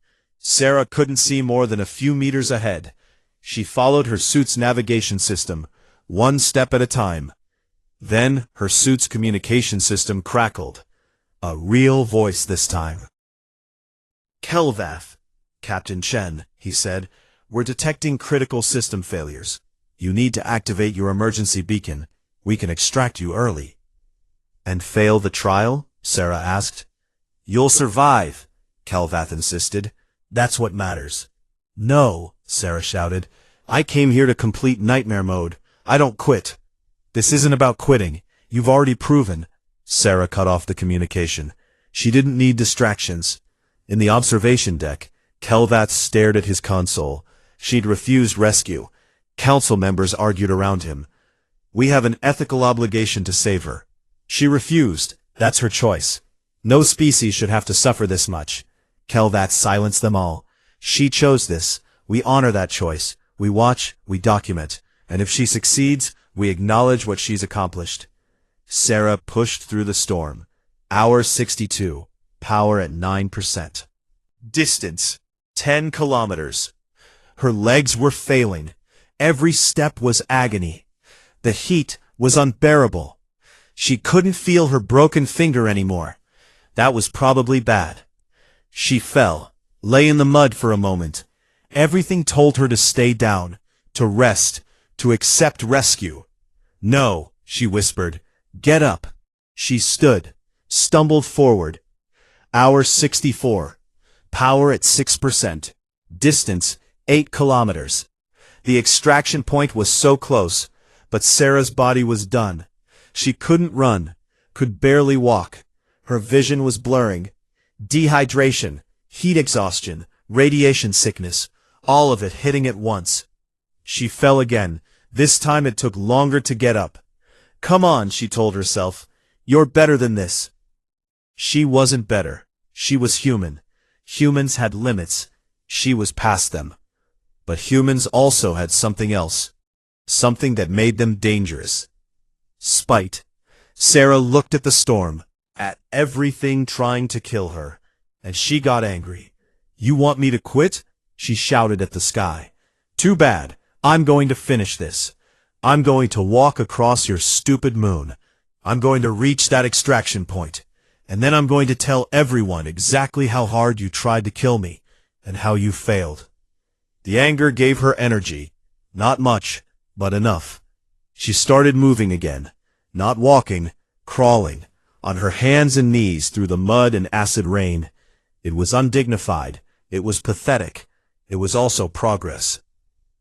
Sarah couldn't see more than a few meters ahead. She followed her suit's navigation system, one step at a time. Then her suit's communication system crackled. A real voice this time. "Kelvath, Captain Chen," he said, "we're detecting critical system failures. You need to activate your emergency beacon. We can extract you early." "And fail the trial?" Sarah asked. "You'll survive," Kelvath insisted. "That's what matters." "No," Sarah shouted. "I came here to complete nightmare mode. I don't quit." "This isn't about quitting. You've already proven." Sarah cut off the communication. She didn't need distractions. In the observation deck, Kelvath stared at his console. She'd refused rescue. Council members argued around him. "We have an ethical obligation to save her." She refused. That's her choice. No species should have to suffer this much. Kelvath silenced them all. She chose this. We honor that choice. We watch, we document. And if she succeeds, we acknowledge what she's accomplished. Sarah pushed through the storm. Hour 62. Power at 9%. Distance 10 kilometers. Her legs were failing. Every step was agony. The heat was unbearable. She couldn't feel her broken finger anymore. That was probably bad. She fell, lay in the mud for a moment. Everything told her to stay down, to rest, to accept rescue. "No," she whispered. "Get up." She stood, stumbled forward. Hour 64. Power at 6%. Distance 8 kilometers. The extraction point was so close, but Sarah's body was done. She couldn't run, could barely walk. Her vision was blurring. Dehydration, heat exhaustion, radiation sickness, all of it hitting at once. She fell again. This time it took longer to get up. "Come on," she told herself. "You're better than this." She wasn't better. She was human. Humans had limits. She was past them. But humans also had something else. Something that made them dangerous. Spite. Sarah looked at the storm, at everything trying to kill her, and she got angry. "You want me to quit?" she shouted at the sky. "Too bad. I'm going to finish this. I'm going to walk across your stupid moon. I'm going to reach that extraction point, and then I'm going to tell everyone exactly how hard you tried to kill me, and how you failed." The anger gave her energy. Not much, but enough. She started moving again, not walking, crawling, on her hands and knees through the mud and acid rain. It was undignified. It was pathetic. It was also progress.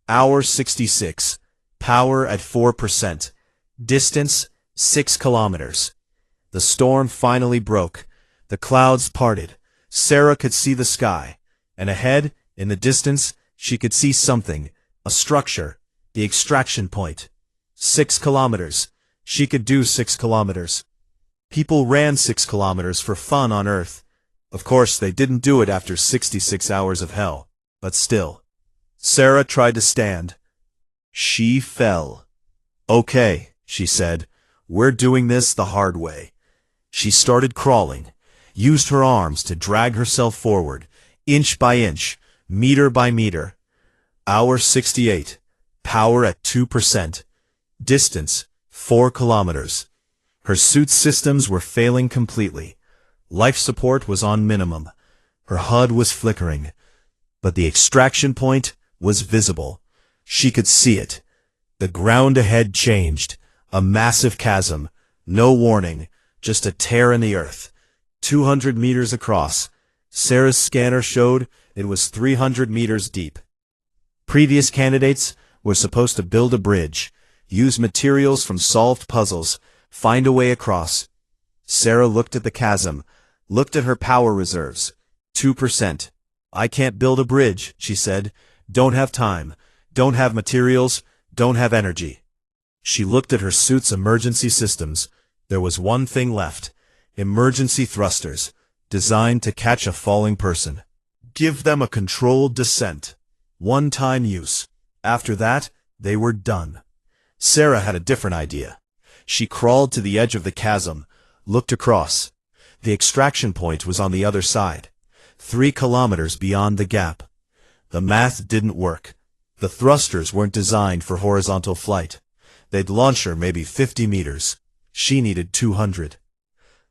Hour 66. Power at 4%. Distance 6 kilometers. The storm finally broke. The clouds parted. Sarah could see the sky. And ahead, in the distance, she could see something. A structure. The extraction point. 6 kilometers. She could do 6 kilometers. People ran 6 kilometers for fun on Earth. Of course, they didn't do it after 66 hours of hell. But still. Sarah tried to stand. She fell. "Okay," she said. "We're doing this the hard way." She started crawling, used her arms to drag herself forward, inch by inch, meter by meter. Hour 68. Power at 2%. Distance 4 kilometers. Her suit's systems were failing completely. Life support was on minimum. Her HUD was flickering. But the extraction point was visible. She could see it. The ground ahead changed. A massive chasm. No warning. Just a tear in the earth. 200 meters across. Sarah's scanner showed it was 300 meters deep. Previous candidates were supposed to build a bridge, use materials from solved puzzles, find a way across. Sarah looked at the chasm, looked at her power reserves. 2%. I can't build a bridge, she said. Don't have time. Don't have materials. Don't have energy. She looked at her suit's emergency systems. There was one thing left. Emergency thrusters, designed to catch a falling person. Give them a controlled descent. One-time use. After that, they were done. Sarah had a different idea. She crawled to the edge of the chasm, looked across. The extraction point was on the other side, 3 kilometers beyond the gap. The math didn't work. The thrusters weren't designed for horizontal flight. They'd launch her maybe 50 meters. She needed 200.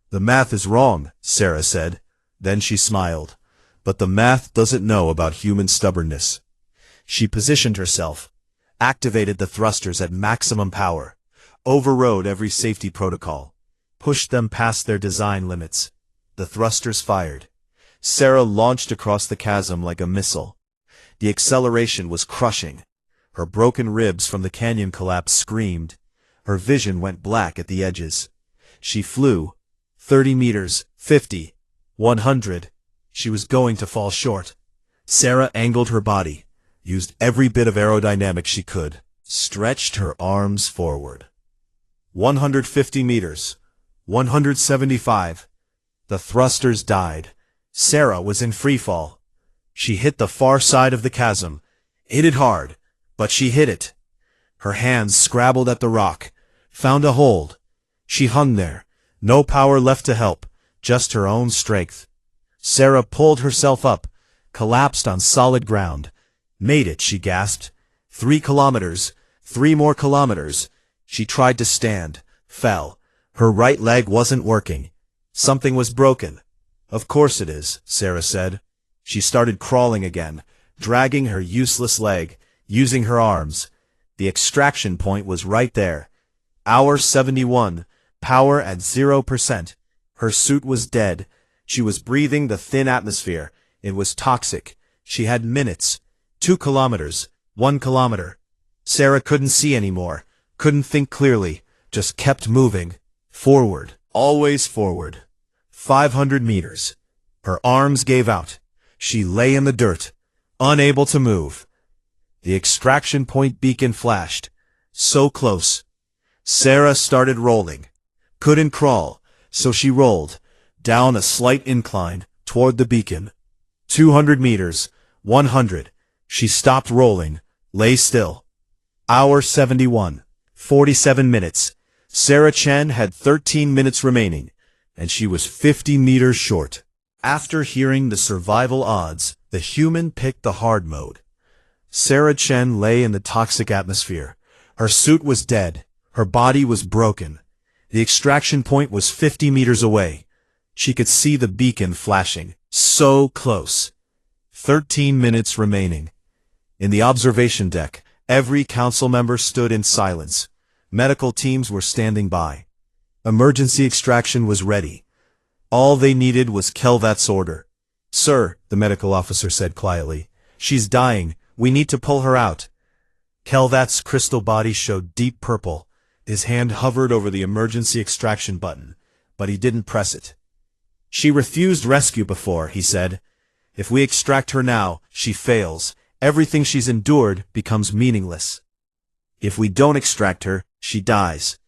The math is wrong, Sarah said. Then she smiled. But the math doesn't know about human stubbornness. She positioned herself, activated the thrusters at maximum power, overrode every safety protocol, pushed them past their design limits. The thrusters fired. Sarah launched across the chasm like a missile. The acceleration was crushing. Her broken ribs from the canyon collapse screamed. Her vision went black at the edges. She flew. 30 meters, 50, 100. She was going to fall short. Sarah angled her body, used every bit of aerodynamics she could, stretched her arms forward. 150 meters, 175. The thrusters died. Sarah was in freefall. She hit the far side of the chasm, hit it hard, but she hit it. Her hands scrabbled at the rock, found a hold. She hung there, no power left to help, just her own strength. Sarah pulled herself up, collapsed on solid ground. Made it, she gasped. 3 kilometers, 3 more kilometers. She tried to stand, fell. Her right leg wasn't working. Something was broken. Of course it is, Sarah said. She started crawling again, dragging her useless leg, using her arms. The extraction point was right there. Hour 71, power at 0%. Her suit was dead. She was breathing the thin atmosphere. It was toxic. She had minutes. 2 kilometers, 1 kilometer. Sarah couldn't see anymore, couldn't think clearly, just kept moving. Forward, always forward. 500 meters. Her arms gave out. She lay in the dirt, unable to move. The extraction point beacon flashed. So close. Sarah started rolling. Couldn't crawl, so she rolled, down a slight incline, toward the beacon. 200 meters, 100. She stopped rolling, lay still. Hour 71, 47 minutes. Sarah Chen had 13 minutes remaining, and she was 50 meters short. After hearing the survival odds, the human picked the hard mode. Sarah Chen lay in the toxic atmosphere. Her suit was dead. Her body was broken. The extraction point was 50 meters away. She could see the beacon flashing. So close. 13 minutes remaining. In the observation deck, every council member stood in silence. Medical teams were standing by. Emergency extraction was ready. All they needed was Kelvat's order. Sir, the medical officer said quietly, she's dying. We need to pull her out. Kelvat's crystal body showed deep purple. His hand hovered over the emergency extraction button, but he didn't press it. She refused rescue before, he said. If we extract her now, she fails. Everything she's endured becomes meaningless. If we don't extract her, she dies.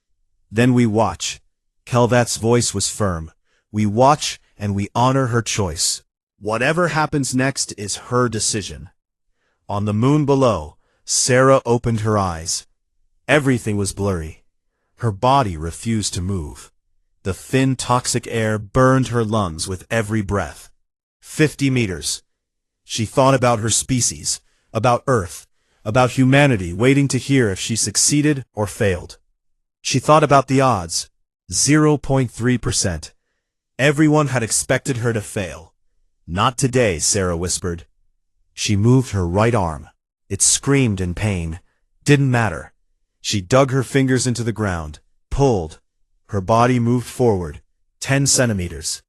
Then we watch. Kelvat's voice was firm. We watch and we honor her choice. Whatever happens next is her decision. On the moon below, Sarah opened her eyes. Everything was blurry. Her body refused to move. The thin, toxic air burned her lungs with every breath. 50 meters. She thought about her species, about Earth, about humanity waiting to hear if she succeeded or failed. She thought about the odds. 0.3%. Everyone had expected her to fail. Not today, Sarah whispered. She moved her right arm. It screamed in pain. Didn't matter. She dug her fingers into the ground, pulled. Her body moved forward, 10 centimeters.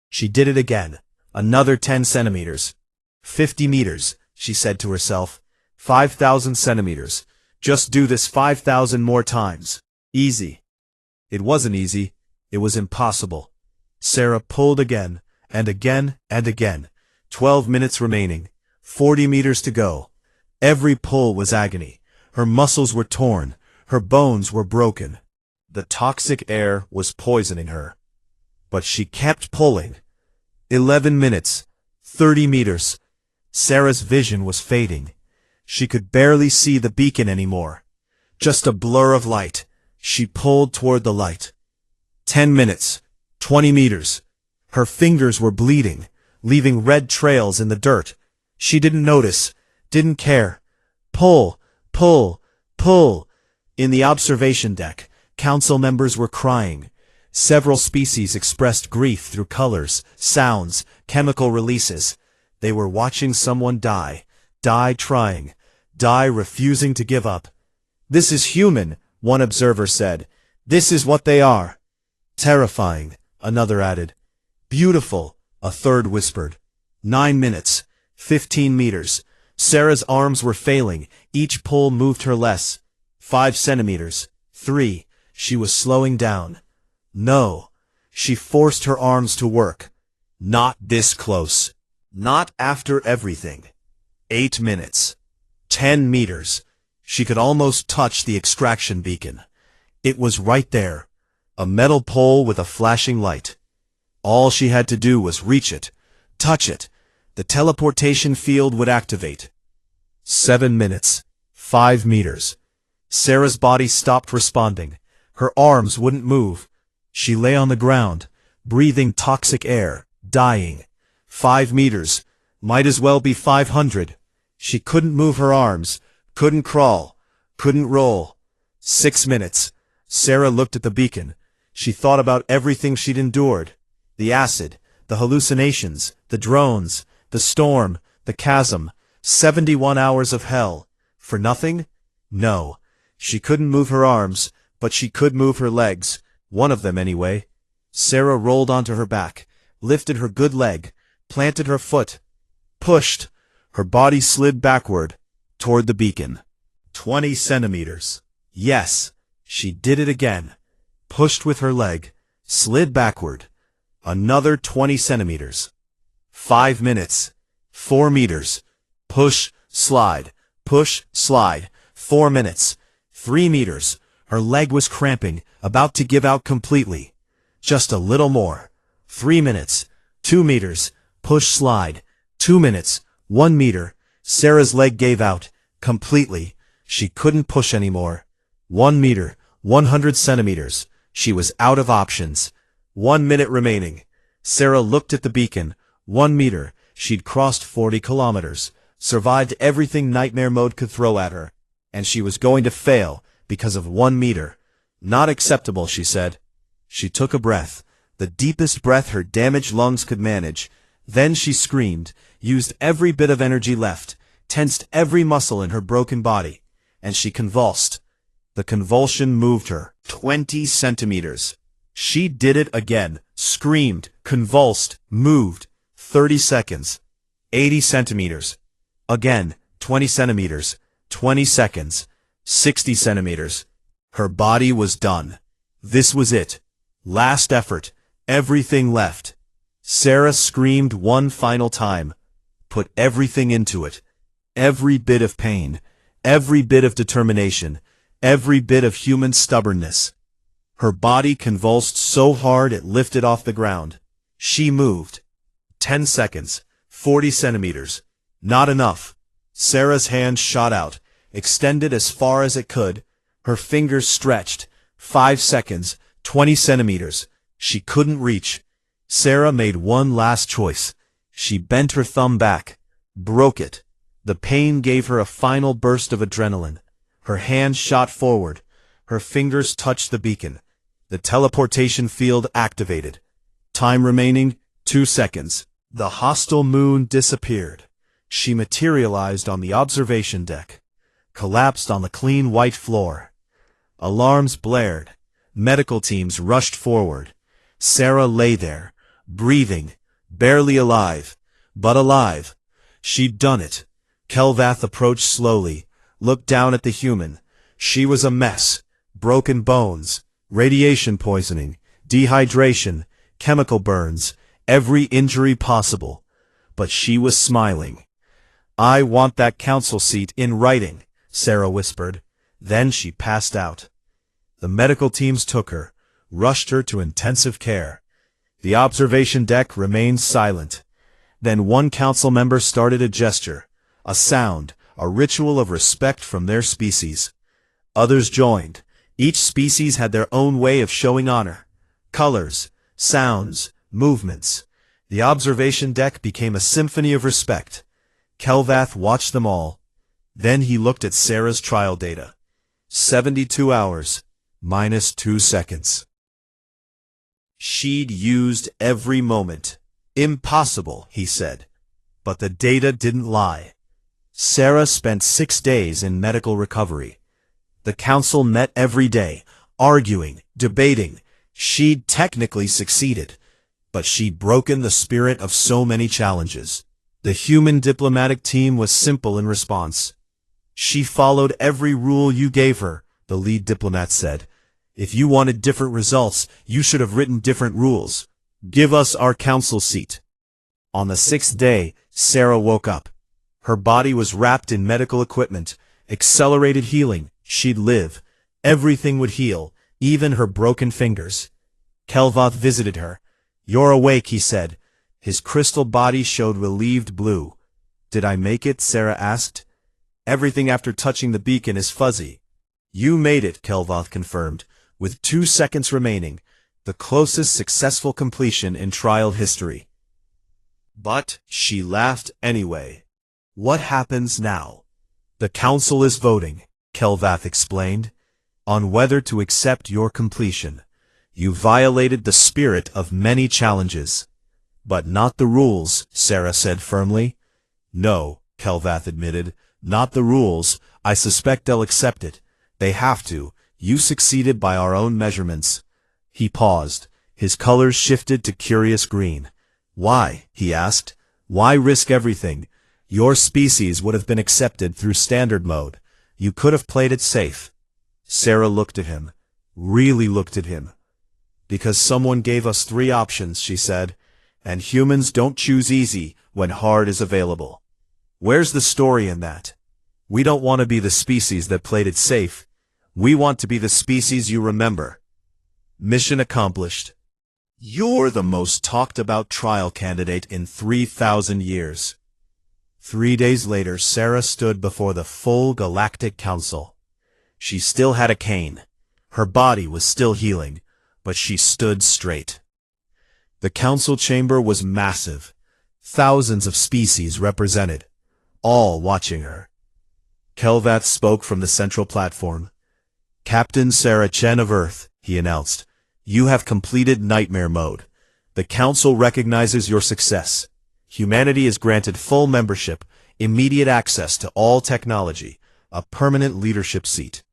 She did it again, another 10 centimeters. 50 meters, she said to herself. 5,000 centimeters. Just do this 5,000 more times. Easy. It wasn't easy. It was impossible. Sarah pulled again, and again, and again. 12 minutes remaining. 40 meters to go. Every pull was agony. Her muscles were torn. Her bones were broken. The toxic air was poisoning her. But she kept pulling. 11 minutes. 30 meters. Sarah's vision was fading. She could barely see the beacon anymore. Just a blur of light. She pulled toward the light. 10 minutes. 20 meters. Her fingers were bleeding, leaving red trails in the dirt. She didn't notice, didn't care. Pull, pull, pull. In the observation deck, council members were crying. Several species expressed grief through colors, sounds, chemical releases. They were watching someone die trying, die refusing to give up. This is human, one observer said. This is what they are. Terrifying, another added. Beautiful, a third whispered. 9 minutes, 15 meters. Sarah's arms were failing. Each pull moved her less. 5 centimeters. 3. She was slowing down. No. She forced her arms to work. Not this close. Not after everything. 8 minutes. 10 meters. She could almost touch the extraction beacon. It was right there. A metal pole with a flashing light. All she had to do was reach it, touch it. The teleportation field would activate. 7 minutes. 5 meters. Sarah's body stopped responding. Her arms wouldn't move. She lay on the ground, breathing toxic air, dying. 5 meters. Might as well be 500. She couldn't move her arms, couldn't crawl, couldn't roll. 6 minutes. Sarah looked at the beacon. She thought about everything she'd endured. The acid, the hallucinations, the drones, the storm, the chasm. 71 hours of hell. For nothing? No. She couldn't move her arms, but she could move her legs. One of them anyway. Sarah rolled onto her back, lifted her good leg, planted her foot, pushed. Her body slid backward, toward the beacon. 20 centimeters. Yes, she did it again. Pushed with her leg, slid backward. Another 20 centimeters. 5 minutes. 4 meters. Push, slide, push, slide. 4 minutes. 3 meters. Her leg was cramping, about to give out completely. Just a little more. 3 minutes. 2 meters. Push, slide. 2 minutes. 1 meter. Sarah's leg gave out, completely. She couldn't push anymore. 1 meter. 100 centimeters. She was out of options. 1 minute remaining. Sarah looked at the beacon. 1 meter. She'd crossed 40 kilometers. Survived everything nightmare mode could throw at her. And she was going to fail because of 1 meter. Not acceptable, she said. She took a breath. The deepest breath her damaged lungs could manage. Then she screamed, used every bit of energy left, tensed every muscle in her broken body, and she convulsed. The convulsion moved her 20 centimeters. She did it again, screamed, convulsed, moved. 30 seconds. 80 centimeters. Again, 20 centimeters. 20 seconds. 60 centimeters. Her body was done. This was it. Last effort. Everything left. Sarah screamed one final time. Put everything into it. Every bit of pain. Every bit of determination. Every bit of human stubbornness. Her body convulsed so hard it lifted off the ground. She moved. 10 seconds. 40 centimeters. Not enough. Sarah's hand shot out, extended as far as it could. Her fingers stretched. 5 seconds. 20 centimeters. She couldn't reach. Sarah made one last choice. She bent her thumb back, broke it. The pain gave her a final burst of adrenaline. Her hand shot forward. Her fingers touched the beacon. The teleportation field activated. Time remaining, 2 seconds. The hostile moon disappeared. She materialized on the observation deck, collapsed on the clean white floor. Alarms blared. Medical teams rushed forward. Sarah lay there, breathing, barely alive, but alive. She'd done it. Kelvath approached slowly, looked down at the human. She was a mess. Broken bones, radiation poisoning, dehydration, chemical burns, every injury possible. But she was smiling. "I want that council seat in writing," Sarah whispered. Then she passed out. The medical teams took her, rushed her to intensive care. The observation deck remained silent. Then one council member started a gesture, a sound, a ritual of respect from their species. Others joined. Each species had their own way of showing honor. Colors, sounds, movements. The observation deck became a symphony of respect. Kelvath watched them all. Then he looked at Sarah's trial data. 72 hours, minus 2 seconds. She'd used every moment. Impossible, he said. But the data didn't lie. Sarah spent 6 days in medical recovery. The council met every day, arguing, debating. She'd technically succeeded, but she'd broken the spirit of so many challenges. The human diplomatic team was simple in response. "She followed every rule you gave her," the lead diplomat said. "If you wanted different results, you should have written different rules. Give us our council seat." On the 6th day, Sarah woke up. Her body was wrapped in medical equipment, accelerated healing. She'd live. Everything would heal, even her broken fingers. Kelvath visited her. "You're awake," he said. His crystal body showed relieved blue. "Did I make it?" Sarah asked. "Everything after touching the beacon is fuzzy." "You made it," Kelvath confirmed, with 2 seconds remaining, the closest successful completion in trial history. But she laughed anyway. "What happens now?" "The council is voting," Kelvath explained, "on whether to accept your completion. You violated the spirit of many challenges." "But not the rules," Sarah said firmly. "No," Kelvath admitted, "not the rules. I suspect they'll accept it. They have to. You succeeded by our own measurements." He paused. His colors shifted to curious green. "Why?" he asked. "Why risk everything? Your species would have been accepted through standard mode. You could have played it safe." Sarah looked at him. Really looked at him. "Because someone gave us 3 options," she said. "And humans don't choose easy when hard is available. Where's the story in that? We don't want to be the species that played it safe. We want to be the species you remember." Mission accomplished. You're the most talked about trial candidate in 3,000 years. 3 days later, Sarah stood before the full Galactic Council. She still had a cane. Her body was still healing, but she stood straight. The council chamber was massive. Thousands of species represented, all watching her. Kelvath spoke from the central platform. "Captain Sarah Chen of Earth," he announced, "you have completed Nightmare Mode. The council recognizes your success. Humanity is granted full membership, immediate access to all technology, a permanent leadership seat."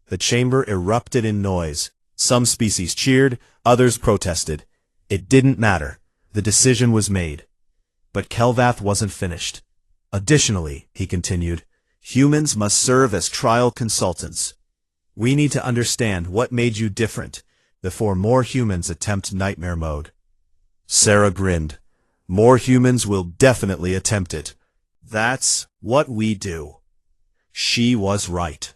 The chamber erupted in noise. Some species cheered, others protested. It didn't matter. The decision was made. But Kelvath wasn't finished. "Additionally," he continued, "humans must serve as trial consultants. We need to understand what made you different before more humans attempt Nightmare Mode." Sarah grinned. "More humans will definitely attempt it. That's what we do." She was right.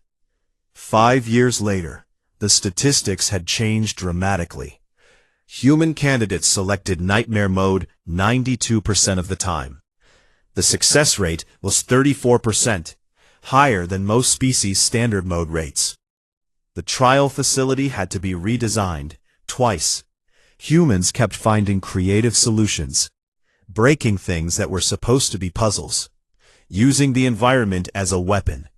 5 years later, the statistics had changed dramatically. Human candidates selected Nightmare Mode 92% of the time. The success rate was 34%, higher than most species' standard mode rates. The trial facility had to be redesigned twice. Humans kept finding creative solutions, breaking things that were supposed to be puzzles, using the environment as a weapon,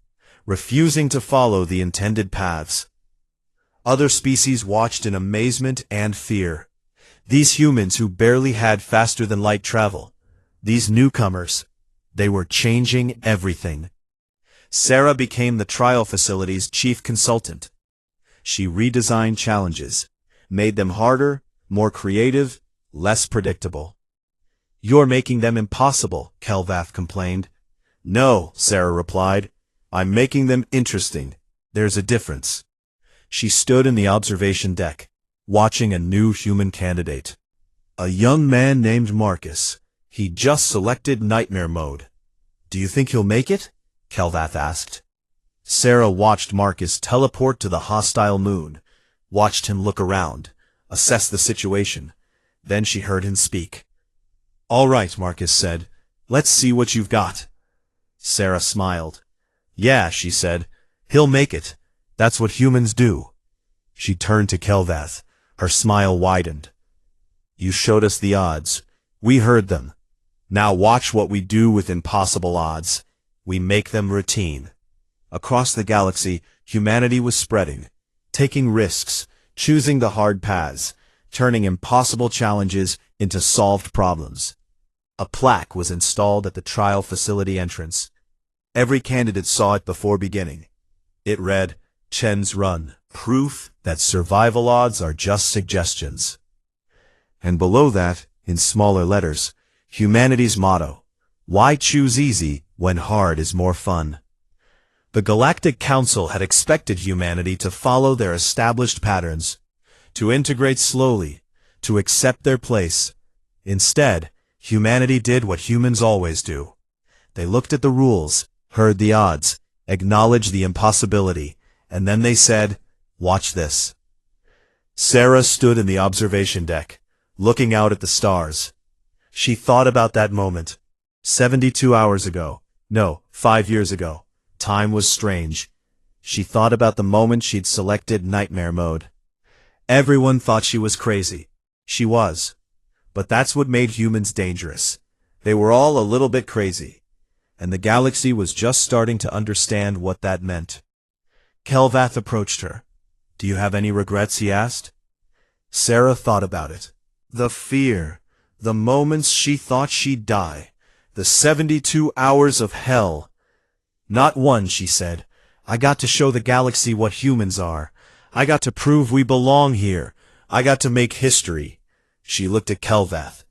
refusing to follow the intended paths. Other species watched in amazement and fear. These humans who barely had faster-than-light travel. These newcomers. They were changing everything. Sarah became the trial facility's chief consultant. She redesigned challenges, made them harder, more creative, less predictable. "You're making them impossible," Kelvath complained. "No," Sarah replied. "I'm making them interesting. There's a difference." She stood in the observation deck, watching a new human candidate. A young man named Marcus. He just selected Nightmare Mode. "Do you think he'll make it?" Kelvath asked. Sarah watched Marcus teleport to the hostile moon, watched him look around, assess the situation. Then she heard him speak. "All right," Marcus said. "Let's see what you've got." Sarah smiled. "Yeah," she said. "He'll make it. That's what humans do." She turned to Kelvath. Her smile widened. "You showed us the odds. We heard them. Now watch what we do with impossible odds. We make them routine." Across the galaxy, humanity was spreading, taking risks, choosing the hard paths, turning impossible challenges into solved problems. A plaque was installed at the trial facility entrance. Every candidate saw it before beginning. It read, "Chen's Run, proof that survival odds are just suggestions." And below that, in smaller letters, humanity's motto, "Why choose easy when hard is more fun?" The Galactic Council had expected humanity to follow their established patterns, to integrate slowly, to accept their place. Instead, humanity did what humans always do. They looked at the rules, heard the odds, acknowledged the impossibility, and then they said, "Watch this." Sarah stood in the observation deck, looking out at the stars. She thought about that moment. 72 hours ago. No, 5 years ago. Time was strange. She thought about the moment she'd selected Nightmare Mode. Everyone thought she was crazy. She was. But that's what made humans dangerous. They were all a little bit crazy. And the galaxy was just starting to understand what that meant. Kelvath approached her. "Do you have any regrets?" he asked. Sarah thought about it. The fear, the moments she thought she'd die, the 72 hours of hell. "Not one," she said. "I got to show the galaxy what humans are. I got to prove we belong here. I got to make history." She looked at Kelvath.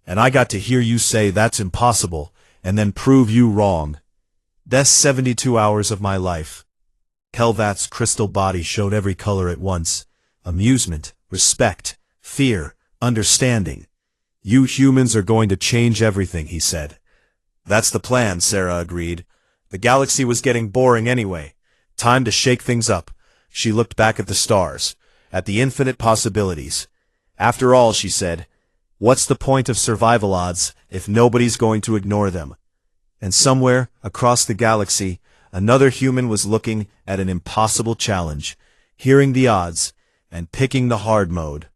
"And I got to hear you say that's impossible, and then prove you wrong. That's 72 hours of my life." Kelvath's crystal body showed every color at once. Amusement, respect, fear, understanding. "You humans are going to change everything," he said. "That's the plan," Sarah agreed. The galaxy was getting boring anyway. Time to shake things up. She looked back at the stars, at the infinite possibilities. "After all," she said, "what's the point of survival odds if nobody's going to ignore them?" And somewhere, across the galaxy, another human was looking at an impossible challenge, hearing the odds, and picking the hard mode.